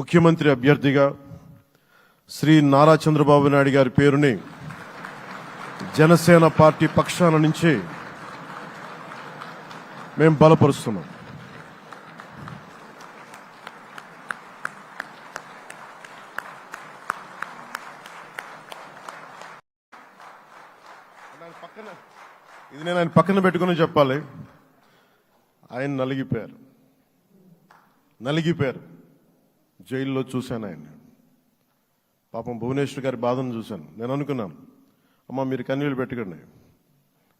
ముఖ్యమంత్రి అభ్యర్థిగా శ్రీ నారా చంద్రబాబు నాయుడు గారి పేరుని జనసేన పార్టీ పక్షాన నుంచి మేము బలపరుస్తున్నాం. ఇది నేను ఆయన పక్కన పెట్టుకుని చెప్పాలి. ఆయన నలిగిపోయారు. జైల్లో చూశాను ఆయన. పాపం భువనేశ్వర్ గారి బాధను చూశాను. నేను అనుకున్నాను, అమ్మ మీరు కన్నీళ్ళు పెట్టుకోండి,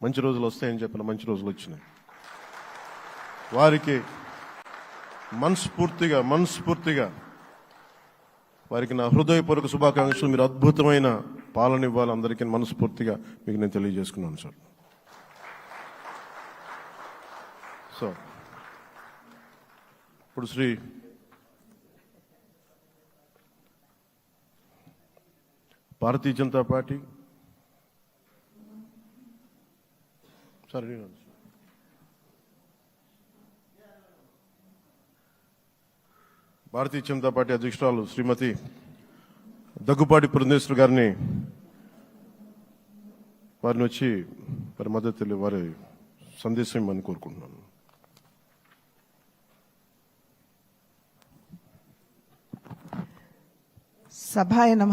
మంచి రోజులు వస్తాయని చెప్పిన మంచి రోజులు వచ్చినాయి. వారికి మనస్ఫూర్తిగా వారికి నా హృదయపూర్వక శుభాకాంక్షలు. మీరు అద్భుతమైన పాలన ఇవ్వాలి అందరికీ మనస్ఫూర్తిగా మీకు నేను తెలియజేసుకున్నాను సార్. సో ఇప్పుడు శ్రీ భారతీయ జనతా పార్టీ అధ్యక్షురాలు శ్రీమతి దగ్గుపాటి పురంధేశ్వరి గారిని వచ్చి వారి మద్దతు వారి సందేశం ఇవ్వమని కోరుకుంటున్నాను. సభాయ నమః.